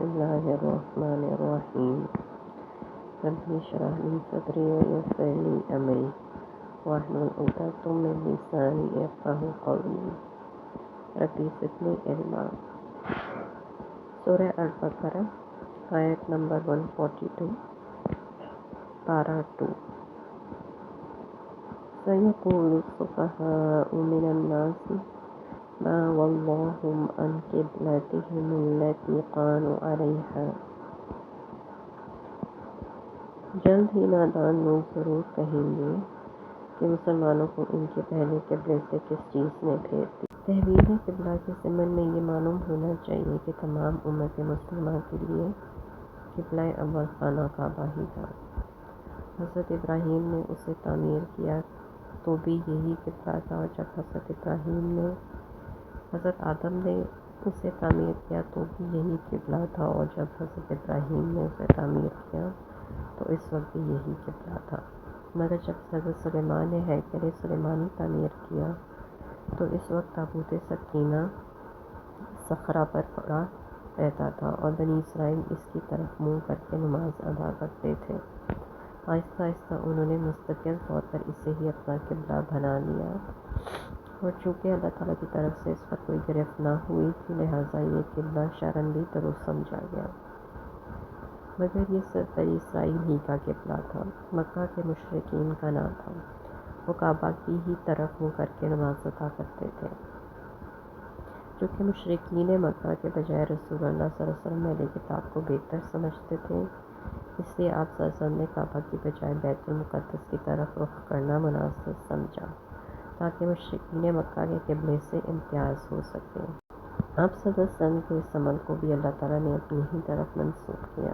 الله الرحمن الرحيم رب اشرح لي صدري ويسر لي أمري واحلل عقدة من لساني يفقهوا قولي ربي زدني علما۔ سورہ البقرہ آیت نمبر 142 پارہ 2۔ سيقول السفهاء من الناس ما ولاهم عن قبلتهم التي كانوا عليها، جلد ہی نادان لوگ ضرور کہیں گے کہ مسلمانوں کو ان کے پہلے قبلے سے کس چیز نے پھیر دی۔ تحویل قبلہ کے ضمن میں یہ معلوم ہونا چاہیے کہ تمام امت مسلمہ کے لیے قبلہ اول خانہ کعبہ ہی تھا۔ حضرت ابراہیم نے اسے تعمیر کیا تو بھی یہی قبلہ تھا، جب حضرت آدم نے اسے تعمیر کیا تو بھی یہی قبلہ تھا، اور جب حضرت ابراہیم نے اسے تعمیر کیا تو اس وقت بھی یہی قبلہ تھا۔ مگر جب حضرت سلیمان نے ہیکل سلیمانی تعمیر کیا تو اس وقت تابوت سکینہ صخرہ پر پڑا رہتا تھا اور بنی اسرائیل اس کی طرف منہ کر کے نماز ادا کرتے تھے۔ آہستہ آہستہ انہوں نے مستقل طور پر اسے ہی اپنا قبلہ بنا لیا، اور چونکہ اللہ تعالیٰ کی طرف سے اس پر کوئی گرفت نہ ہوئی تھی لہٰذا یہ قبلہ شرعاً بھی درست سمجھا گیا۔ مگر یہ صرف بنی اسرائیل ہی کا قبلہ تھا، مکہ کے مشرکین کا نہ تھا۔ وہ کعبہ کی ہی طرف منہ کر کے نماز ادا کرتے تھے۔ چونکہ مشرکین مکہ کے بجائے رسول اللہ صلی اللہ علیہ وسلم اہل کتاب کو بہتر سمجھتے تھے، اس لیے آپ صلی اللہ علیہ وسلم نے کعبہ کی بجائے بیت المقدس کی طرف رخ کرنا مناسب سمجھا تاکہ مشرکین مکہ کے قبلے سے امتیاز ہو سکے۔ آپ صلی اللہ علیہ وسلم کے اس عمل کو بھی اللہ تعالیٰ نے اپنی ہی طرف منسوخ کیا۔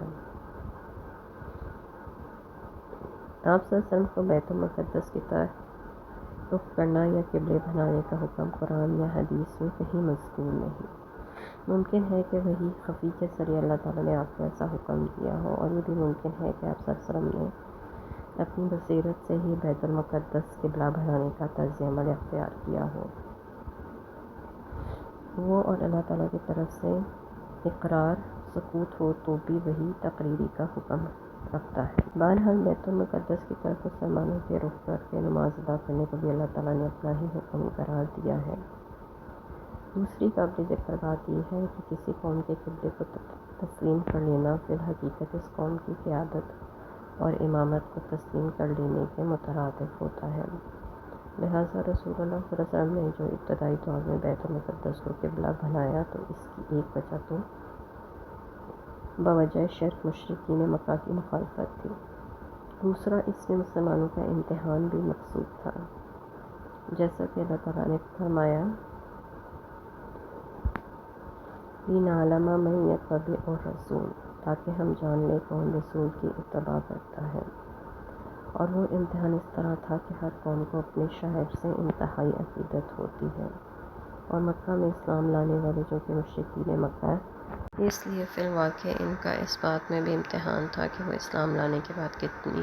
آپ صلی اللہ علیہ وسلم کو بیت المقدس کی طرف رخ کرنا یا قبلے بنانے کا حکم قرآن یا حدیث میں کہیں مذکور نہیں۔ ممکن ہے کہ وحی خفی کے ذریعے اللہ تعالیٰ نے آپ کو ایسا حکم دیا ہو، اور یہ بھی ممکن ہے کہ آپ صلی اللہ علیہ وسلم نے اپنی بصیرت سے ہی بیت المقدس قبلہ بنانے کا طرز عمل اختیار کیا ہو۔ وہ اور اللہ تعالیٰ کی طرف سے اقرار سکوت ہو تو بھی وہی تقریری کا حکم رکھتا ہے۔ بہرحال بیت المقدس کی طرف مسلمانوں کے رخ کر کے نماز ادا کرنے کو بھی اللہ تعالیٰ نے اپنا ہی حکم قرار دیا ہے۔ دوسری قابل ذکر بات یہ ہے کہ کسی قوم کے قبلے کو تسلیم کر لینا فی الحقیقت اس قوم کی قیادت اور امامت کو تسلیم کر لینے کے مترادف ہوتا ہے۔ لہٰذا رسول اللہ صلی اللہ علیہ وسلم نے جو ابتدائی دور میں بیت المقدس کو قبلہ بنایا تو اس کی ایک وجہ تو بوجہ شرک مشرکین مکہ کی مخالفت تھی، دوسرا اس میں مسلمانوں کا امتحان بھی مقصود تھا، جیسا کہ اللہ تعالیٰ نے فرمایا لِنَعْلَمَ مَن يَتَّبِعُ الرَّسُولَ، تاکہ ہم جان لیں کون رسول کی اتباع کرتا ہے۔ اور وہ امتحان اس طرح تھا کہ ہر قوم کو اپنے شاعر سے انتہائی عقیدت ہوتی ہے، اور مکہ میں اسلام لانے والے جو کہ مشرکین مکہ، اس لیے فی الواقع ان کا اس بات میں بھی امتحان تھا کہ وہ اسلام لانے کے بعد کتنی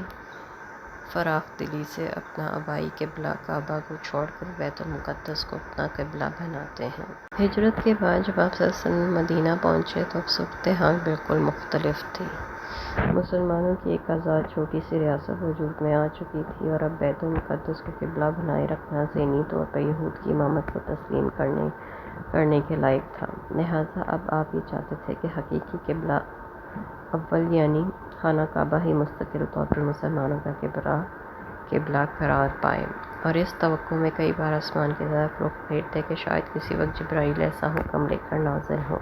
فراخ دلی سے اپنا آبائی قبلہ کعبہ کو چھوڑ کر بیت المقدس کو اپنا قبلہ بناتے ہیں۔ ہجرت کے بعد جب آپ صلی اللہ علیہ وسلم مدینہ پہنچے تو اب صورتحال بالکل مختلف تھی۔ مسلمانوں کی ایک آزاد چھوٹی سی ریاست وجود میں آ چکی تھی، اور اب بیت المقدس کو قبلہ بنائے رکھنا ذہنی طور پر یہود کی امامت کو تسلیم کرنے کے لائق تھا۔ لہٰذا اب آپ یہ چاہتے تھے کہ حقیقی قبلہ اول یعنی خانہ کعبہ ہی مستقل طور پر مسلمانوں کا قبلہ قرار پائے، اور اس توقع میں کئی بار آسمان کی طرف رخ پھیرتے کہ شاید کسی وقت جبرائیل ایسا حکم لے کر نازل ہو۔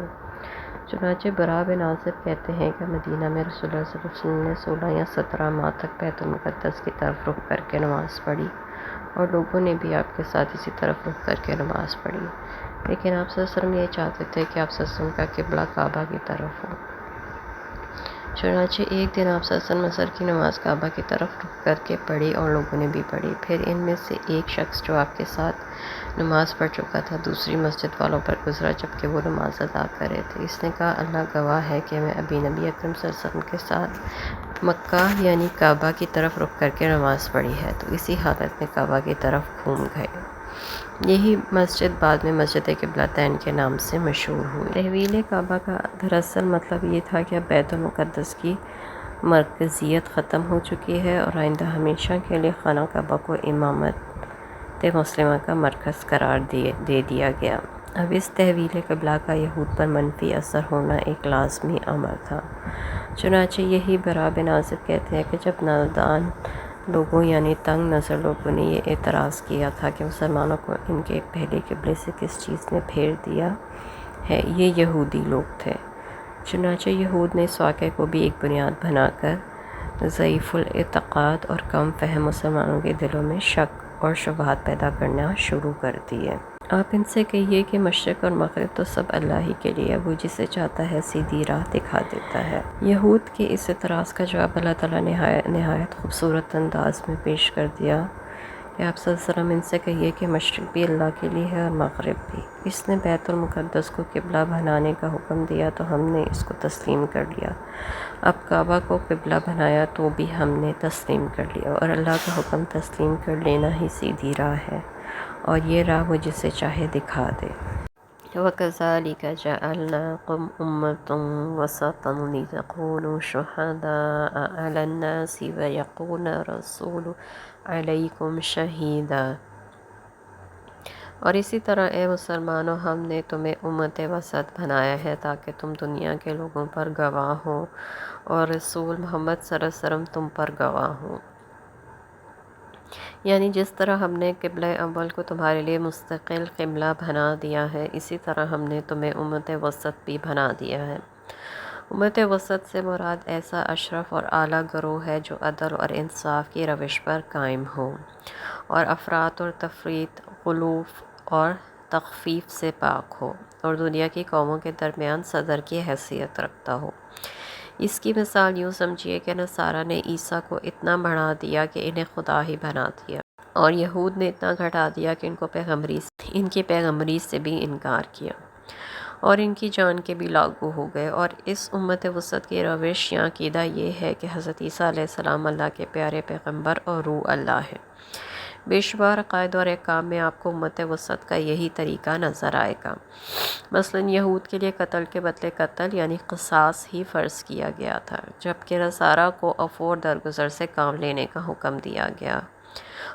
چنانچہ براء بن عازب کہتے ہیں کہ مدینہ میں رسول اللہ صلی اللہ علیہ وسلم نے 16 یا 17 ماہ تک بیت المقدس کی طرف رخ کر کے نماز پڑھی، اور لوگوں نے بھی آپ کے ساتھ اسی طرف رخ کر کے نماز پڑھی، لیکن آپ صلی اللہ علیہ وسلم یہ چاہتے تھے کہ آپ صلی اللہ علیہ وسلم کا قبلہ کعبہ کی طرف ہو۔ چنانچہ ایک دن آپ صلی اللہ علیہ وسلم عصر کی نماز کعبہ کی طرف رخ کر کے پڑھی اور لوگوں نے بھی پڑھی۔ پھر ان میں سے ایک شخص جو آپ کے ساتھ نماز پڑھ چکا تھا دوسری مسجد والوں پر گزرا جبکہ وہ نماز ادا کر رہے تھے۔ اس نے کہا اللہ گواہ ہے کہ میں ابھی نبی اکرم صلی اللہ علیہ وسلم کے ساتھ مکہ یعنی کعبہ کی طرف رخ کر کے نماز پڑھی ہے، تو اسی حالت میں کعبہ کی طرف گھوم گئے۔ یہی مسجد بعد میں مسجد قبلتین کے نام سے مشہور ہوئی۔ تحویل کعبہ کا دراصل مطلب یہ تھا کہ اب بیت المقدس کی مرکزیت ختم ہو چکی ہے اور آئندہ ہمیشہ کے لیے خانہ کعبہ کو امامت مسلمہ کا مرکز قرار دے دیا گیا۔ اب اس تحویل قبلہ کا یہود پر منفی اثر ہونا ایک لازمی امر تھا۔ چنانچہ یہی برا بن عازب کہتے ہیں کہ جب نادان لوگوں یعنی تنگ نظر لوگوں نے یہ اعتراض کیا تھا کہ مسلمانوں کو ان کے پہلے قبلے سے کس چیز نے پھیر دیا ہے، یہ یہودی لوگ تھے۔ چنانچہ یہود نے اس واقعے کو بھی ایک بنیاد بنا کر ضعیف الاعتقاد اور کم فہم مسلمانوں کے دلوں میں شک اور شبہات پیدا کرنا شروع کر دیے۔ آپ ان سے کہیے کہ مشرق اور مغرب تو سب اللہ ہی کے لیے، وہ جسے چاہتا ہے سیدھی راہ دکھا دیتا ہے۔ یہود کے اس اعتراض کا جواب اللہ تعالیٰ نے نہایت خوبصورت انداز میں پیش کر دیا کہ آپ صلی اللہ علیہ وسلم ان سے کہیے کہ مشرق بھی اللہ کے لیے ہے اور مغرب بھی۔ اس نے بیت المقدس کو قبلہ بنانے کا حکم دیا تو ہم نے اس کو تسلیم کر لیا، اب کعبہ کو قبلہ بنایا تو بھی ہم نے تسلیم کر لیا، اور اللہ کا حکم تسلیم کر لینا ہی سیدھی راہ ہے، اور یہ راہ وہ جسے چاہے دکھا دے۔ وَكَذَلِكَ جَعَلْنَاكُمْ أُمَّةً وَسَطًا لِتَكُونُوا شُهَدَاءَ عَلَى النَّاسِ وَيَكُونَ الرَّسُولُ عَلَيْكُمْ شَهِيدًا۔ اور اسی طرح اے مسلمانوں، ہم نے تمہیں امت وسط بنایا ہے تاکہ تم دنیا کے لوگوں پر گواہ ہو اور رسول محمد صلی اللہ علیہ وسلم تم پر گواہ ہوں۔ یعنی جس طرح ہم نے قبلہ اول کو تمہارے لیے مستقل قبلہ بنا دیا ہے، اسی طرح ہم نے تمہیں امت وسط بھی بنا دیا ہے۔ امت وسط سے مراد ایسا اشرف اور اعلیٰ گروہ ہے جو عدل اور انصاف کی روش پر قائم ہو اور افراط اور تفریط، غلو اور تخفیف سے پاک ہو، اور دنیا کی قوموں کے درمیان صدر کی حیثیت رکھتا ہو۔ اس کی مثال یوں سمجھیے کہ نصارہ نے عیسیٰ کو اتنا بڑھا دیا کہ انہیں خدا ہی بنا دیا، اور یہود نے اتنا گھٹا دیا کہ ان کی پیغمبری سے بھی انکار کیا اور ان کی جان کے بھی لاگو ہو گئے۔ اور اس امت وسط کی روش یا عقیدہ یہ ہے کہ حضرت عیسیٰ علیہ السلام اللہ کے پیارے پیغمبر اور روح اللہ ہے۔ بے شمار عقائد اور احکام میں آپ کو امت وسط کا یہی طریقہ نظر آئے گا۔ مثلاً یہود کے لیے قتل کے بدلے قتل یعنی قصاص ہی فرض کیا گیا تھا، جبکہ نصارہ کو عفو اور درگزر سے کام لینے کا حکم دیا گیا،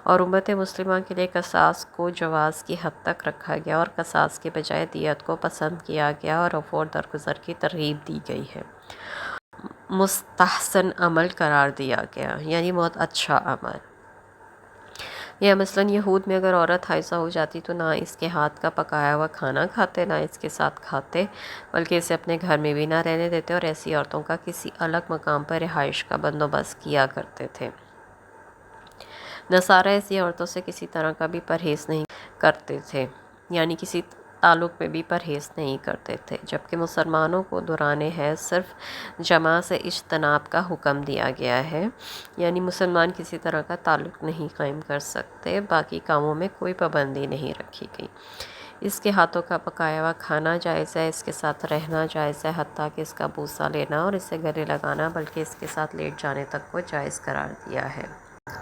اور امت مسلمہ کے لیے قصاص کو جواز کی حد تک رکھا گیا اور قصاص کے بجائے دیت کو پسند کیا گیا اور عفو اور درگزر کی ترغیب دی گئی ہے، مستحسن عمل قرار دیا گیا، یعنی بہت اچھا عمل۔ یا مثلاً یہود میں اگر عورت حائضہ ہو جاتی تو نہ اس کے ہاتھ کا پکایا ہوا کھانا کھاتے، نہ اس کے ساتھ کھاتے، بلکہ اسے اپنے گھر میں بھی نہ رہنے دیتے، اور ایسی عورتوں کا کسی الگ مقام پر رہائش کا بندوبست کیا کرتے تھے۔ نصارہ ایسی عورتوں سے کسی طرح کا بھی پرہیز نہیں کرتے تھے، یعنی کسی تعلق میں بھی پرہیز نہیں کرتے تھے، جبکہ مسلمانوں کو دوران حیض صرف جماع سے اجتناب کا حکم دیا گیا ہے، یعنی مسلمان کسی طرح کا تعلق نہیں قائم کر سکتے، باقی کاموں میں کوئی پابندی نہیں رکھی گئی۔ اس کے ہاتھوں کا پکایا ہوا کھانا جائز ہے، اس کے ساتھ رہنا جائز ہے، حتیٰ کہ اس کا بوسہ لینا اور اسے گلے لگانا بلکہ اس کے ساتھ لیٹ جانے تک کو جائز قرار دیا ہے۔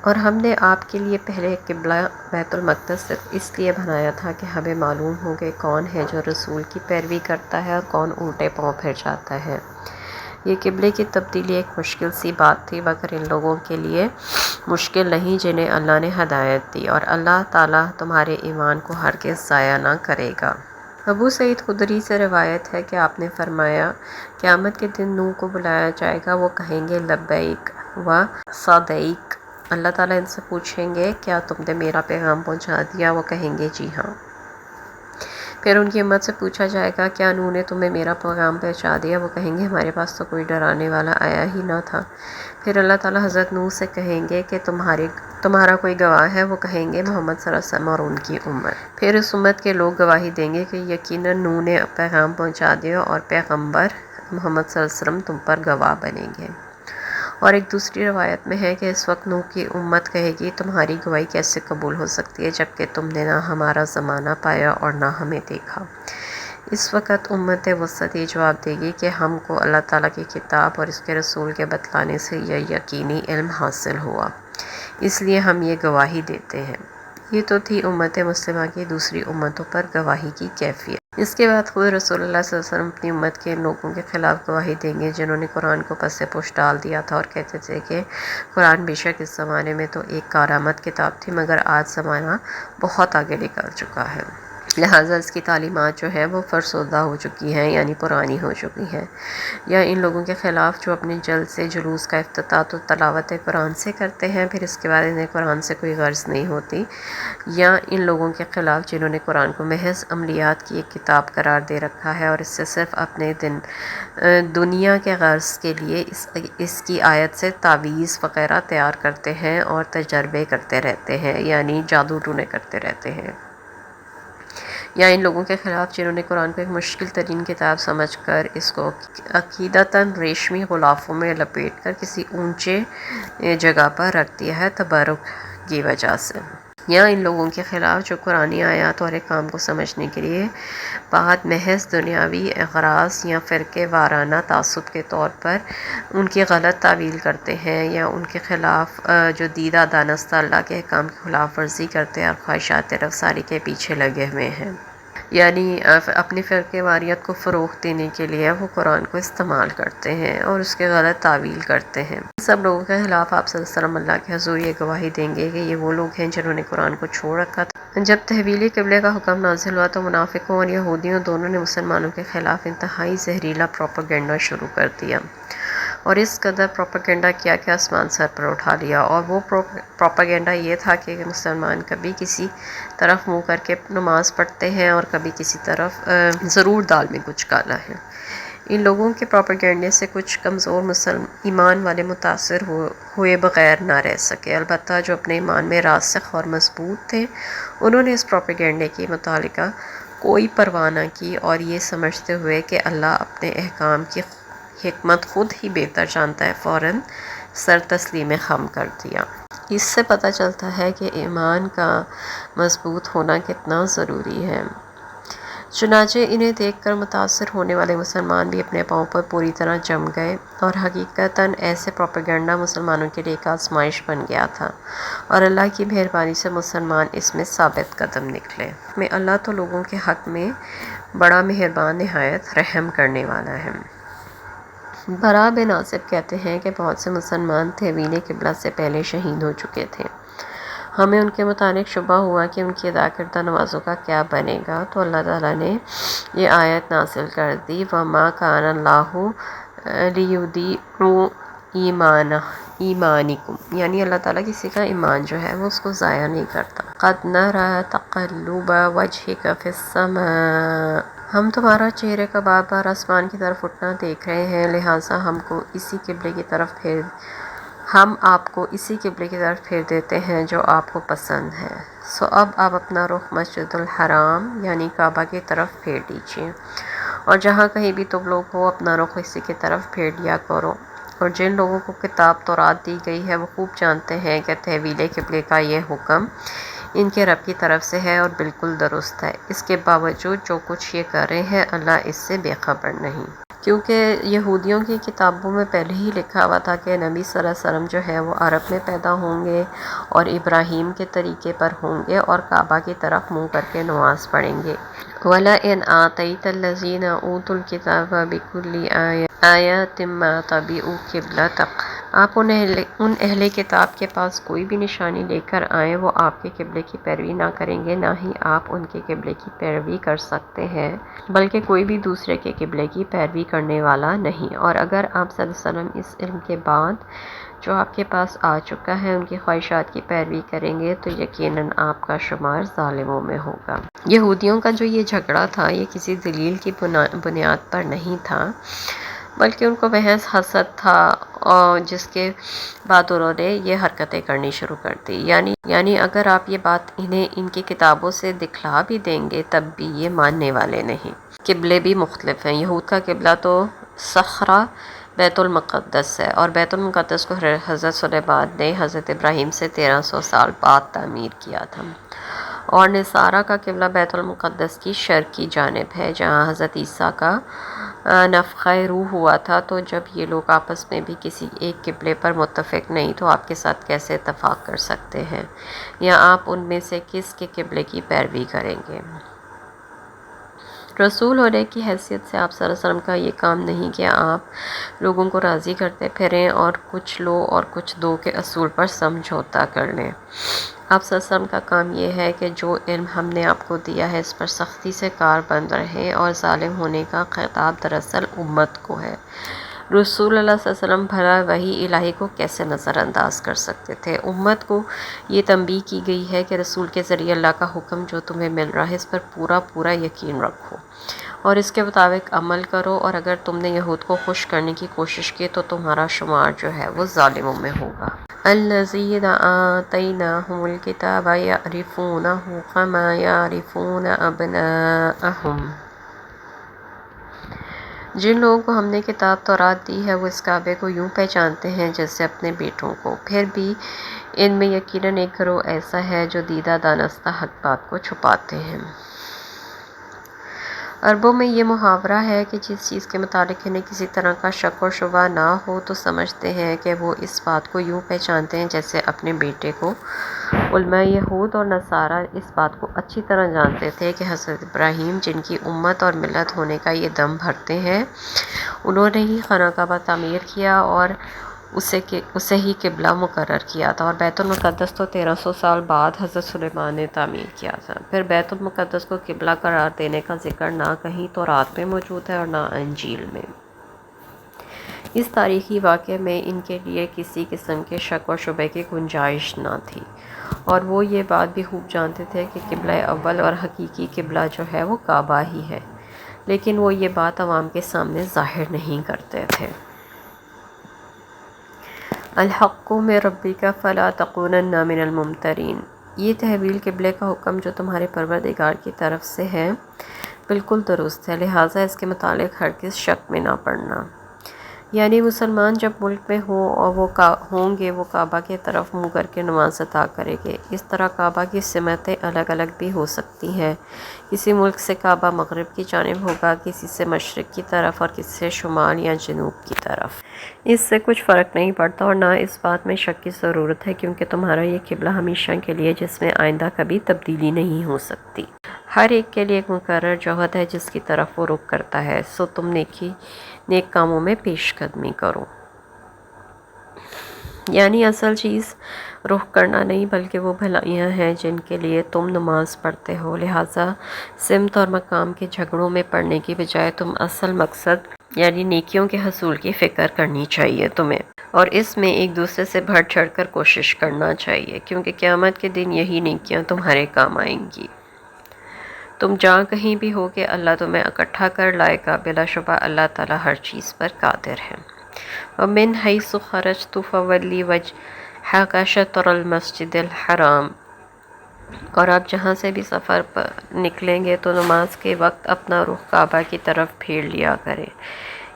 اور ہم نے آپ کے لیے پہلے قبلہ بیت المقدس صرف اس لیے بنایا تھا کہ ہمیں معلوم ہو کہ کون ہے جو رسول کی پیروی کرتا ہے اور کون الٹے پاؤں پھر جاتا ہے۔ یہ قبلے کی تبدیلی ایک مشکل سی بات تھی، مگر ان لوگوں کے لیے مشکل نہیں جنہیں اللہ نے ہدایت دی، اور اللہ تعالیٰ تمہارے ایمان کو ہرگز ضائع نہ کرے گا۔ ابو سعید خدری سے روایت ہے کہ آپ نے فرمایا، قیامت کے دن نوح کو بلایا جائے گا، وہ کہیں گے لبیک و سعدیک۔ اللہ تعالیٰ ان سے پوچھیں گے کیا تم نے میرا پیغام پہنچا دیا؟ وہ کہیں گے جی ہاں۔ پھر ان کی امت سے پوچھا جائے گا کیا نوح نے تمہیں میرا پیغام پہنچا دیا؟ وہ کہیں گے ہمارے پاس تو کوئی ڈرانے والا آیا ہی نہ تھا۔ پھر اللہ تعالیٰ حضرت نوح سے کہیں گے کہ تمہارا کوئی گواہ ہے؟ وہ کہیں گے محمد صلی اللہ علیہ وسلم اور ان کی امت۔ پھر اس امت کے لوگ گواہی دیں گے کہ یقیناً نوح نے پیغام پہنچا دیا اور پیغمبر محمد صلی اللہ علیہ وسلم تم پر گواہ بنیں گے۔ اور ایک دوسری روایت میں ہے کہ اس وقت نوح کی امت کہے گی تمہاری گواہی کیسے قبول ہو سکتی ہے جبکہ تم نے نہ ہمارا زمانہ پایا اور نہ ہمیں دیکھا۔ اس وقت امت وسط یہ جواب دے گی کہ ہم کو اللہ تعالیٰ کی کتاب اور اس کے رسول کے بتلانے سے یہ یقینی علم حاصل ہوا، اس لیے ہم یہ گواہی دیتے ہیں۔ یہ تو تھی امت مسلمہ کی دوسری امتوں پر گواہی کی کیفیت۔ اس کے بعد خود رسول اللہ صلی اللہ علیہ وسلم اپنی امت کے لوگوں کے خلاف گواہی دیں گے جنہوں نے قرآن کو پس پش ڈال دیا تھا اور کہتے تھے کہ قرآن بے شک اس زمانے میں تو ایک کارآمد کتاب تھی، مگر آج زمانہ بہت آگے نکل چکا ہے، لہٰذا اس کی تعلیمات جو ہے وہ فرسودہ ہو چکی ہیں، یعنی پرانی ہو چکی ہیں۔ یا ان لوگوں کے خلاف جو اپنے جلد سے جلوس کا افتتاح تو تلاوت قرآن سے کرتے ہیں، پھر اس کے بعد انہیں قرآن سے کوئی غرض نہیں ہوتی، یا ان لوگوں کے خلاف جنہوں نے قرآن کو محض عملیات کی ایک کتاب قرار دے رکھا ہے اور اس سے صرف اپنے دنیا کے غرض کے لیے اس کی آیت سے تعویذ وغیرہ تیار کرتے ہیں اور تجربے کرتے رہتے ہیں، یعنی جادو ٹونے کرتے رہتے ہیں۔ یا ان لوگوں کے خلاف جنہوں نے قرآن کو ایک مشکل ترین کتاب سمجھ کر اس کو عقیدتاً ریشمی غلافوں میں لپیٹ کر کسی اونچے جگہ پر رکھ دیا ہے تبرک کی وجہ سے۔ یا ان لوگوں کے خلاف جو قرآنی آیات اور احکام کو سمجھنے کے لیے بعد محض دنیاوی اغراض یا فرقے وارانہ تعصب کے طور پر ان کی غلط تعویل کرتے ہیں، یا ان کے خلاف جو دیدہ دانستہ اللہ کے احکام کی خلاف ورزی کرتے ہیں اور خواہشات رفتاری کے پیچھے لگے ہوئے ہیں، یعنی اپنی فرقے واریت کو فروغ دینے کے لیے وہ قرآن کو استعمال کرتے ہیں اور اس کے غلط تعویل کرتے ہیں۔ سب لوگوں کے خلاف آپ صلی اللہ علیہ وسلم اللہ کے حضور یہ گواہی دیں گے کہ یہ وہ لوگ ہیں جنہوں نے قرآن کو چھوڑ رکھا تھا۔ جب تحویل قبلے کا حکم نازل ہوا تو منافقوں اور یہودیوں دونوں نے مسلمانوں کے خلاف انتہائی زہریلا پروپیگنڈا شروع کر دیا، اور اس قدر پروپیگنڈا کیا کہ آسمان سر پر اٹھا لیا۔ اور وہ پروپیگنڈا یہ تھا کہ مسلمان کبھی کسی طرف منہ کر کے نماز پڑھتے ہیں اور کبھی کسی طرف ضرور دال میں کچھ کالا ہے۔ ان لوگوں کے پروپیگنڈے سے کچھ کمزور ایمان والے متاثر ہوئے بغیر نہ رہ سکے، البتہ جو اپنے ایمان میں راسخ اور مضبوط تھے انہوں نے اس پروپیگنڈے کی متعلقہ کوئی پرواہ نہ کی، اور یہ سمجھتے ہوئے کہ اللہ اپنے احکام کی حکمت خود ہی بہتر جانتا ہے فوراً سر تسلیم خم کر دیا۔ اس سے پتہ چلتا ہے کہ ایمان کا مضبوط ہونا کتنا ضروری ہے۔ چنانچہ انہیں دیکھ کر متاثر ہونے والے مسلمان بھی اپنے پاؤں پر پوری طرح جم گئے، اور حقیقتاً ایسے پروپیگنڈا مسلمانوں کے لیے ایک آزمائش بن گیا تھا، اور اللہ کی مہربانی سے مسلمان اس میں ثابت قدم نکلے۔ اللہ تو لوگوں کے حق میں بڑا مہربان نہایت رحم کرنے والا ہے۔ براء بن عازب کہتے ہیں کہ بہت سے مسلمان تحویل قبلہ سے پہلے شہید ہو چکے تھے۔ ہمیں ان کے متعلق شبہ ہوا کہ ان کی ادا کردہ نمازوں کا کیا بنے گا، تو اللہ تعالیٰ نے یہ آیت نازل کر دی، وَمَا كَانَ اللَّهُ لِيُضِيعَ ایمانکم، یعنی اللہ تعالیٰ کسی کا ایمان جو ہے وہ اس کو ضائع نہیں کرتا۔ قَدْ نَرَىٰ تَقَلُّبَ وَجْهِكَ فِي السَّمَاءِ، ہم تمہارا چہرے کا بار بار آسمان کی طرف اٹھنا دیکھ رہے ہیں، لہٰذا ہم آپ کو اسی قبلے کی طرف پھیر دیتے ہیں جو آپ کو پسند ہے۔ سو اب آپ اپنا رخ مسجد الحرام یعنی کعبہ کی طرف پھیر لیجیے، اور جہاں کہیں بھی تم لوگ ہو اپنا رخ اسی کی طرف پھیر لیا کرو۔ اور جن لوگوں کو کتاب تورات دی گئی ہے وہ خوب جانتے ہیں کہ تحویل قبلے کا یہ حکم ان کے رب کی طرف سے ہے اور بالکل درست ہے۔ اس کے باوجود جو کچھ یہ کر رہے ہیں اللہ اس سے بے خبر نہیں، کیونکہ یہودیوں کی کتابوں میں پہلے ہی لکھا ہوا تھا کہ نبی صلی اللہ علیہ وسلم جو ہے وہ عرب میں پیدا ہوں گے اور ابراہیم کے طریقے پر ہوں گے اور کعبہ کی طرف منہ کر کے نماز پڑھیں گے۔ وَلَئِنْ آتَيْتَ الَّذِينَ أُوتُوا الْكِتَابَ بِكُلِّ آیَةٍ مَا تَبِعُوا قِبْلَتَكَ، آپ ان اہل کتاب کے پاس کوئی بھی نشانی لے کر آئیں وہ آپ کے قبلے کی پیروی نہ کریں گے، نہ ہی آپ ان کے قبلے کی پیروی کر سکتے ہیں، بلکہ کوئی بھی دوسرے کے قبلے کی پیروی کرنے والا نہیں۔ اور اگر آپ صلی اللہ علیہ وسلم اس علم کے بعد جو آپ کے پاس آ چکا ہے ان کی خواہشات کی پیروی کریں گے تو یقیناً آپ کا شمار ظالموں میں ہوگا۔ یہودیوں کا جو یہ جھگڑا تھا یہ کسی دلیل کی بنیاد پر نہیں تھا، بلکہ ان کو محض حسد تھا، اور جس کے بعد انہوں نے یہ حرکتیں کرنی شروع کر دی۔ یعنی اگر آپ یہ بات انہیں ان کی کتابوں سے دکھلا بھی دیں گے تب بھی یہ ماننے والے نہیں۔ قبلے بھی مختلف ہیں۔ یہود کا قبلہ تو صخرہ بیت المقدس ہے، اور بیت المقدس کو حضرت سلیمان نے حضرت ابراہیم سے 1300 سال بعد تعمیر کیا تھا، اور نصارہ کا قبلہ بیت المقدس کی شرقی جانب ہے جہاں حضرت عیسیٰ کا نفخہ روح ہوا تھا۔ تو جب یہ لوگ آپس میں بھی کسی ایک قبلے پر متفق نہیں تو آپ کے ساتھ کیسے اتفاق کر سکتے ہیں، یا آپ ان میں سے کس کے قبلے کی پیروی کریں گے؟ رسول ہونے کی حیثیت سے آپ صلی اللہ علیہ وسلم کا یہ کام نہیں کہ آپ لوگوں کو راضی کرتے پھریں اور کچھ لو اور کچھ دو کے اصول پر سمجھوتا کر لیں۔ آپ صلی اللہ علیہ وسلم کا کام یہ ہے کہ جو علم ہم نے آپ کو دیا ہے اس پر سختی سے کار بند رہیں، اور ظالم ہونے کا خطاب دراصل امت کو ہے۔ رسول اللہ صلی اللہ علیہ وسلم بھلا وحی الہی کو کیسے نظر انداز کر سکتے تھے؟ امت کو یہ تنبیہ کی گئی ہے کہ رسول کے ذریعے اللہ کا حکم جو تمہیں مل رہا ہے اس پر پورا یقین رکھو اور اس کے مطابق عمل کرو، اور اگر تم نے یہود کو خوش کرنے کی کوشش کی تو تمہارا شمار جو ہے وہ ظالموں میں ہوگا۔ الذین آتیناہم الکتاب یعرفونہ کما یعرفون ابناءہم، جن لوگوں کو ہم نے کتاب تورات دی ہے وہ اس کعبے کو یوں پہچانتے ہیں جیسے اپنے بیٹوں کو۔ پھر بھی ان میں یقیناً ایک گروہ ایسا ہے جو دیدہ دانستہ حق بات کو چھپاتے ہیں۔ عربوں میں یہ محاورہ ہے کہ جس چیز کے متعلق انہیں کسی طرح کا شک و شبہ نہ ہو تو سمجھتے ہیں کہ وہ اس بات کو یوں پہچانتے ہیں جیسے اپنے بیٹے کو۔ علماء یہود اور نصارہ اس بات کو اچھی طرح جانتے تھے کہ حضرت ابراہیم جن کی امت اور ملت ہونے کا یہ دم بھرتے ہیں، انہوں نے ہی خانہ کعبہ تعمیر کیا اور اسے ہی قبلہ مقرر کیا تھا، اور بیت المقدس تو 1300 سال بعد حضرت سلیمان نے تعمیر کیا تھا۔ پھر بیت المقدس کو قبلہ قرار دینے کا ذکر نہ کہیں تورات میں موجود ہے اور نہ انجیل میں۔ اس تاریخی واقعے میں ان کے لیے کسی قسم کے شک و شبہ کی گنجائش نہ تھی، اور وہ یہ بات بھی خوب جانتے تھے کہ قبلہ اول اور حقیقی قبلہ جو ہے وہ کعبہ ہی ہے، لیکن وہ یہ بات عوام کے سامنے ظاہر نہیں کرتے تھے۔ الحق من ربک فلا تکونن من الممترین، یہ تحویل قبلے کا حکم جو تمہارے پروردگار کی طرف سے ہے بالکل درست ہے، لہٰذا اس کے متعلق ہرگز شک میں نہ پڑنا۔ یعنی مسلمان جب ملک میں ہوں گے وہ کعبہ کی طرف منہ کر کے نماز ادا کریں گے۔ اس طرح کعبہ کی سمتیں الگ الگ بھی ہو سکتی ہیں، کسی ملک سے کعبہ مغرب کی جانب ہوگا، کسی سے مشرق کی طرف اور کسی سے شمال یا جنوب کی طرف۔ اس سے کچھ فرق نہیں پڑتا اور نہ اس بات میں شک کی ضرورت ہے، کیونکہ تمہارا یہ قبلہ ہمیشہ کے لیے جس میں آئندہ کبھی تبدیلی نہیں ہو سکتی۔ ہر ایک کے لیے ایک مقرر جہت ہے جس کی طرف وہ رخ کرتا ہے، سو تم نیک کاموں میں پیش قدمی کرو۔ یعنی اصل چیز رخ کرنا نہیں بلکہ وہ بھلائیاں ہیں جن کے لیے تم نماز پڑھتے ہو، لہٰذا سمت اور مقام کے جھگڑوں میں پڑنے کی بجائے تم اصل مقصد یعنی نیکیوں کے حصول کی فکر کرنی چاہیے تمہیں، اور اس میں ایک دوسرے سے بڑھ چڑھ کر کوشش کرنا چاہیے، کیونکہ قیامت کے دن یہی نیکیاں تمہارے کام آئیں گی۔ تم جہاں کہیں بھی ہو کہ اللہ تمہیں اکٹھا کر لائے گا، بلا شبہ اللہ تعالیٰ ہر چیز پر قادر ہے۔ وَمِنْ حَيْثُ خَرَجْتَ فَوَلِّ وَجْهَكَ شَطْرَ الْمَسْجِدِ الْحَرَامِ، اور آپ جہاں سے بھی سفر پر نکلیں گے تو نماز کے وقت اپنا رخ کعبہ کی طرف پھیر لیا کریں،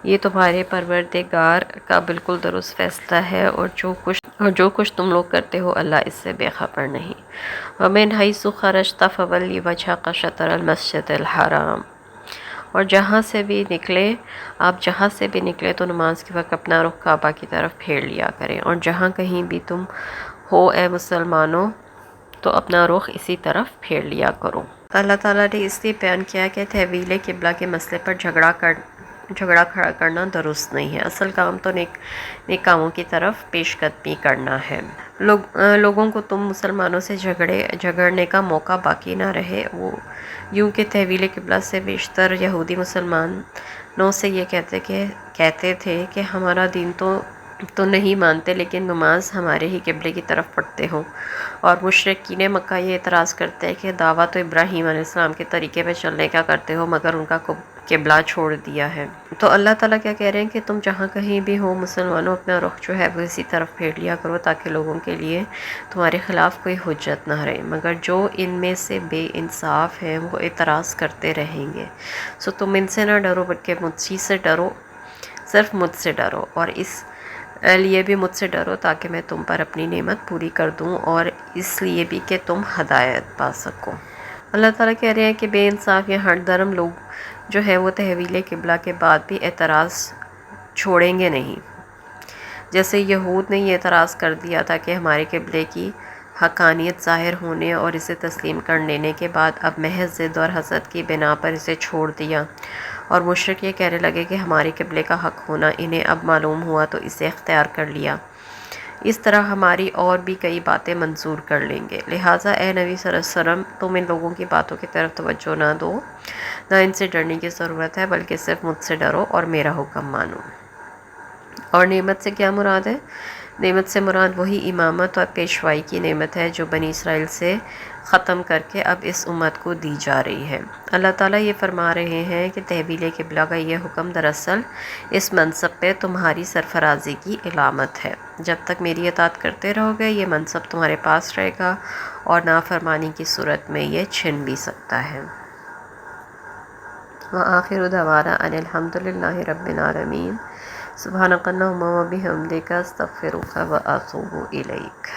یہ تمہارے پروردگار کا بالکل درست فیصلہ ہے، اور جو کچھ تم لوگ کرتے ہو اللہ اس سے بے خبر نہیں۔ وَمِنْ حَيْثُ خَرَجْتَ فَوَلِّ وَجْهَكَ شَطْرَ الْمَسْجِدِ الْحَرَامِ، اور آپ جہاں سے بھی نکلے تو نماز کے وقت اپنا رخ کعبہ کی طرف پھیر لیا کریں، اور جہاں کہیں بھی تم ہو اے مسلمانوں تو اپنا رخ اسی طرف پھیر لیا کرو۔ اللہ تعالیٰ نے اس لیے بیان کیا کہ تحویل قبلہ کے مسئلے پر جھگڑا کھڑا کرنا درست نہیں ہے، اصل کام تو نیک کاموں کی طرف پیش قدمی کرنا ہے۔ لوگوں کو تم مسلمانوں سے جھگڑنے کا موقع باقی نہ رہے۔ وہ یوں کہ تحویل قبلہ سے بیشتر یہودی مسلمانوں سے یہ کہتے تھے کہ ہمارا دین تو نہیں مانتے لیکن نماز ہمارے ہی قبلے کی طرف پڑھتے ہو، اور مشرکین مکہ یہ اعتراض کرتے ہیں کہ دعویٰ تو ابراہیم علیہ السلام کے طریقے پہ چلنے کا کرتے ہو مگر ان کا قبلہ چھوڑ دیا ہے۔ تو اللہ تعالیٰ کیا کہہ رہے ہیں کہ تم جہاں کہیں بھی ہو مسلمانوں اپنا رخ جو ہے وہ اسی طرف پھیر لیا کرو تاکہ لوگوں کے لیے تمہارے خلاف کوئی حجت نہ رہے، مگر جو ان میں سے بے انصاف ہیں وہ اعتراض کرتے رہیں گے، سو تم ان سے نہ ڈرو بلکہ مجھ سے ڈرو، صرف مجھ سے ڈرو، اور اس لیے بھی مجھ سے ڈرو تاکہ میں تم پر اپنی نعمت پوری کر دوں، اور اس لیے بھی کہ تم ہدایت پا سکو۔ اللہ تعالیٰ کہہ رہے ہیں کہ بے انصاف یا ہٹ درم لوگ جو ہے وہ تحویل قبلہ کے بعد بھی اعتراض چھوڑیں گے نہیں۔ جیسے یہود نے یہ اعتراض کر دیا تھا کہ ہمارے قبلے کی حقانیت ظاہر ہونے اور اسے تسلیم کر لینے کے بعد اب محض ضد اور حسد کی بنا پر اسے چھوڑ دیا، اور مشرک یہ کہنے لگے کہ ہمارے قبلے کا حق ہونا انہیں اب معلوم ہوا تو اسے اختیار کر لیا، اس طرح ہماری اور بھی کئی باتیں منظور کر لیں گے۔ لہٰذا اے نبی صلی اللہ علیہ وسلم، تم ان لوگوں کی باتوں کی طرف توجہ نہ دو، نہ ان سے ڈرنے کی ضرورت ہے، بلکہ صرف مجھ سے ڈرو اور میرا حکم مانو۔ اور نعمت سے کیا مراد ہے؟ نعمت سے مراد وہی امامت اور پیشوائی کی نعمت ہے جو بنی اسرائیل سے ختم کر کے اب اس امت کو دی جا رہی ہے۔ اللہ تعالیٰ یہ فرما رہے ہیں کہ تحویل قبلہ کا یہ حکم دراصل اس منصب پہ تمہاری سرفرازی کی علامت ہے۔ جب تک میری اطاعت کرتے رہو گے یہ منصب تمہارے پاس رہے گا، اور نافرمانی کی صورت میں یہ چھن بھی سکتا ہے۔ وآخر دعوانا ان الحمد للہ رب العالمین۔ سبحانک اللہم و بحمدک، استغفرک و اتوب الیک۔